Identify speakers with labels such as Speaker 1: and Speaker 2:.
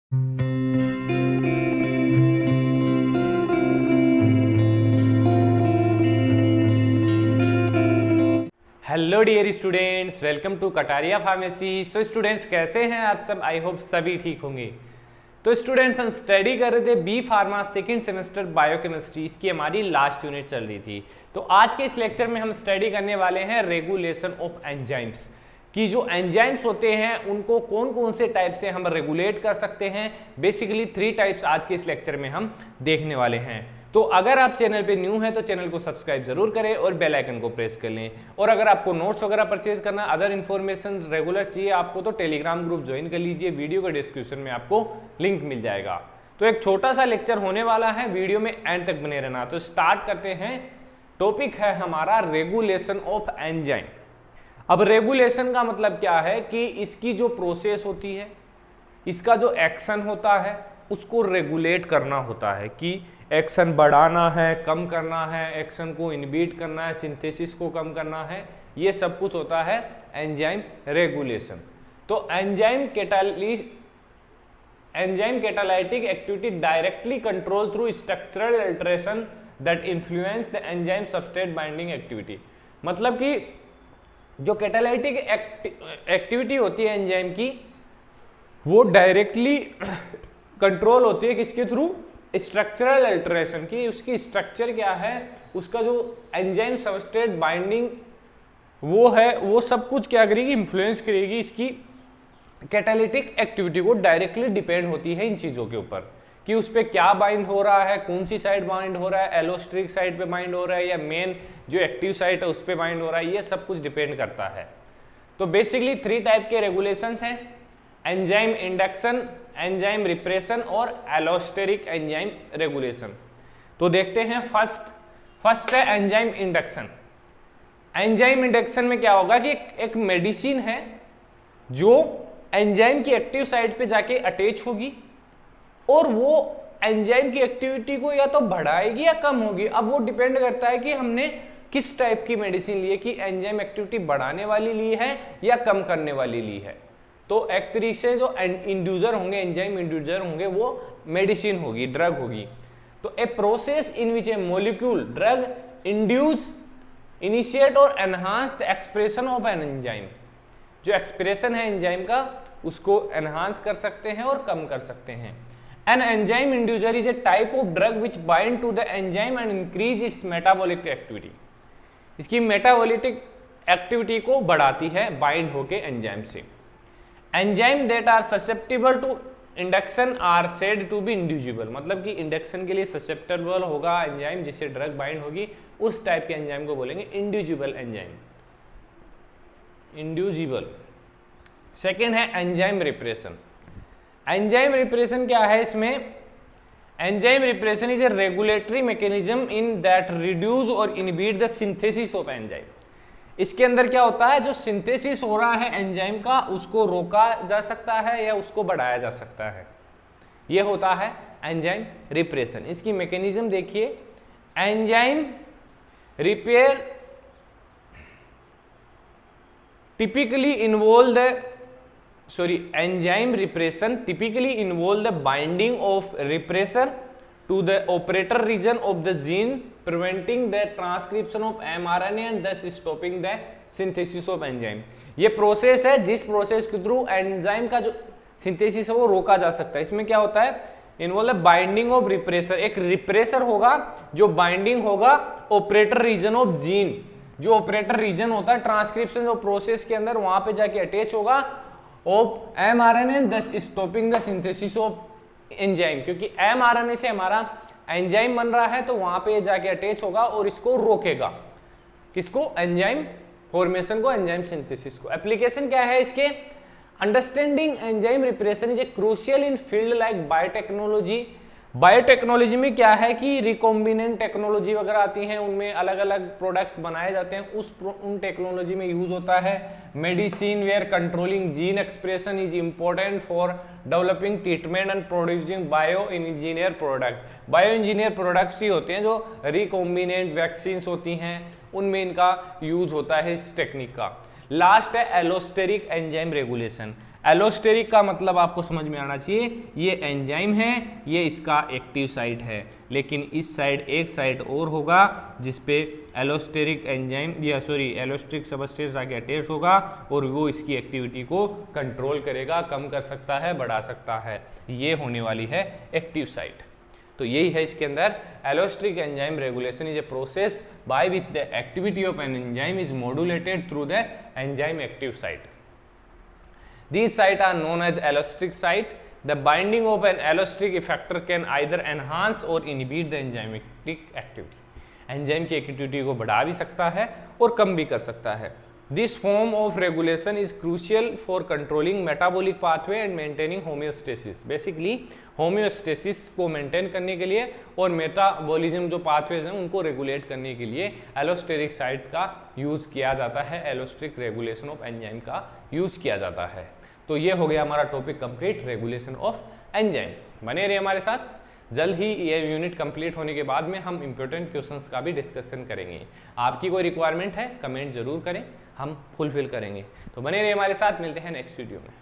Speaker 1: Hello dear students, welcome to Kataria pharmacy. So students, कैसे हैं आप सब? आई होप सभी ठीक होंगे। तो स्टूडेंट्स, हम स्टडी कर रहे थे B pharma second semester biochemistry. इसकी हमारी लास्ट यूनिट चल रही थी। तो आज के इस लेक्चर में हम स्टडी करने वाले हैं रेगुलेशन ऑफ एंजाइम्स, कि जो एंजाइम्स होते हैं उनको कौन कौन से टाइप से हम रेगुलेट कर सकते हैं। बेसिकली 3 टाइप्स आज के इस लेक्चर में हम देखने वाले हैं। तो अगर आप चैनल पे न्यू हैं तो चैनल को सब्सक्राइब जरूर करें और बेल आइकन को प्रेस कर लें। और अगर आपको नोट्स वगैरह परचेज करना, अदर इन्फॉर्मेशन रेगुलर चाहिए आपको, तो टेलीग्राम ग्रुप ज्वाइन कर लीजिए। वीडियो के डिस्क्रिप्शन में आपको लिंक मिल जाएगा। तो एक छोटा सा लेक्चर होने वाला है, वीडियो में एंड तक बने रहना। तो स्टार्ट करते हैं। टॉपिक है हमारा रेगुलेशन ऑफ एंजाइम। अब रेगुलेशन का मतलब क्या है कि इसकी जो प्रोसेस होती है, इसका जो एक्शन होता है, उसको रेगुलेट करना होता है। कि एक्शन बढ़ाना है, कम करना है, एक्शन को इनहिबिट करना है, सिंथेसिस को कम करना है, ये सब कुछ होता है एंजाइम रेगुलेशन। तो enzyme catalytic activity directly control through structural alteration that influence the enzyme substrate binding activity. मतलब कि जो कैटालाइटिक एक्टिविटी होती है एंजाइम की, वो डायरेक्टली कंट्रोल होती है किसके थ्रू? स्ट्रक्चरल अल्टरेशन की। उसकी स्ट्रक्चर क्या है, उसका जो एंजाइम सबस्ट्रेट बाइंडिंग वो है, वो सब कुछ क्या करेगी? इन्फ्लुएंस करेगी इसकी कैटालिटिक एक्टिविटी को। डायरेक्टली डिपेंड होती है इन चीजों के ऊपर कि उस पर क्या बाइंड हो रहा है, कौन सी साइड बाइंड हो रहा है, एलोस्ट्रिक साइड पे बाइंड हो रहा है या मेन जो एक्टिव साइट है उस पर बाइंड हो रहा है। ये सब कुछ डिपेंड करता है। तो बेसिकली 3 टाइप के रेगुलेशंस हैं: एंजाइम इंडक्शन, एंजाइम रिप्रेशन और एलोस्टेरिक एंजाइम रेगुलेशन। तो देखते हैं। फर्स्ट है एंजाइम इंडक्शन। एंजाइम इंडक्शन में क्या होगा कि एक मेडिसिन है जो एंजाइम की एक्टिव साइट पे जाके अटैच होगी और वो एंजाइम की एक्टिविटी को या तो बढ़ाएगी या कम होगी। अब वो डिपेंड करता है कि हमने किस टाइप की मेडिसिन ली है, कि एंजाइम एक्टिविटी बढ़ाने वाली ली है या कम करने वाली ली है। तो एक तरीके से जो इंड्यूसर होंगे, एंजाइम इंड्यूसर होंगे, वो मेडिसिन होगी, ड्रग होगी। तो a process in which a molecule drug induce initiate or enhance the expression of an enzyme. जो एक्सप्रेशन है एंजाइम का, उसको एनहांस कर सकते हैं और कम कर सकते हैं। An enzyme inducer is a type of drug which bind to the enzyme and increase its metabolic activity. इसकी मेटाबॉलिक एक्टिविटी को बढ़ाती है बाइंड होके एंजाइम से। Enzyme that are susceptible to induction are said to be inducible. मतलब कि induction के लिए ससेप्टेबल होगा एंजाइम जिससे ड्रग बाइंड होगी, उस टाइप के एंजाइम को बोलेंगे इंड्यूजिबल एंजाइम, इंड्यूजिबल। सेकेंड है एंजाइम रिप्रेशन। एंजाइम रिप्रेशन क्या है इसमें? Enzyme repression is a regulatory mechanism in that reduce or inhibit the synthesis of enzyme. इसके अंदर क्या होता है, जो सिंथेसिस हो रहा है एंजाइम का, उसको रोका जा सकता है या उसको बढ़ाया जा सकता है। यह होता है एंजाइम रिप्रेशन। इसकी मैकेनिज्म देखिए। Enzyme repair typically involve enzyme repression typically involve the binding of repressor to the operator region of the gene, preventing the transcription of mRNA and thus stopping the synthesis of enzyme। ये process है जिस process के through enzyme का जो synthesis है वो रोका जा सकता है। इसमें क्या होता है? Involve binding of repressor. एक रिप्रेसर होगा जो बाइंडिंग होगा ऑपरेटर रीजन ऑफ जीन। जो ऑपरेटर रीजन होता है ट्रांसक्रिप्शन जो प्रोसेस के अंदर, वहां पे जाके अटैच होगा of mRNA thus stopping the synthesis of enzyme. क्योंकि mRNA से हमारा एंजाइम बन रहा है तो वहां पे जाके अटैच होगा और इसको रोकेगा। किसको? एंजाइम फॉर्मेशन को, एंजाइम सिंथेसिस को। एप्लीकेशन क्या है इसके? Understanding enzyme repression is a crucial in field like biotechnology. Biotechnology में क्या है कि रिकॉम्बिनेंट टेक्नोलॉजी वगैरह आती हैं, उनमें अलग अलग प्रोडक्ट्स बनाए जाते हैं, उन टेक्नोलॉजी में यूज होता है। Medicine where controlling gene expression is important for developing treatment and producing bio engineer product. Bio engineer products ही होते हैं जो रिकॉम्बिनेंट वैक्सीन होती हैं, उनमें इनका यूज होता है इस टेक्निक का। लास्ट है एलोस्टेरिक एंजाइम रेगुलेशन। एलोस्टेरिक का मतलब आपको समझ में आना चाहिए, ये एंजाइम है, ये इसका एक्टिव साइट है, लेकिन इस साइड एक साइट और होगा जिसपे एलोस्टेरिक एंजाइम या सॉरी एलोस्टेरिक सबस्ट्रेट जाके अटैच होगा और वो इसकी एक्टिविटी को कंट्रोल करेगा, कम कर सकता है, बढ़ा सकता है। ये होने वाली है एक्टिव साइट। तो यही है इसके अंदर, allosteric enzyme regulation is a process by which the activity of an enzyme is modulated through the enzyme active site. These sites are known as allosteric site. The binding of an allosteric effector can either enhance or inhibit the enzymatic activity. Enzyme की activity को बढ़ा भी सकता है और कम भी कर सकता है। This form of regulation is crucial for controlling metabolic pathway and maintaining homeostasis. Basically, homeostasis को मेंटेन करने के लिए और मेटाबॉलिज्म जो पाथवेज हैं उनको रेगुलेट करने के लिए एलोस्टेरिक साइट का यूज किया जाता है, एलोस्टेरिक रेगुलेशन ऑफ एंजाइम का यूज किया जाता है। तो ये हो गया हमारा topic complete, regulation of enzyme. बने रहिए हमारे साथ, जल्द ही ये यूनिट कंप्लीट होने के बाद में हम इंपॉर्टेंट क्वेश्चंस का भी डिस्कशन करेंगे। आपकी कोई रिक्वायरमेंट है कमेंट जरूर करें, हम फुलफिल करेंगे। तो बने रहिए हमारे साथ, मिलते हैं नेक्स्ट वीडियो में।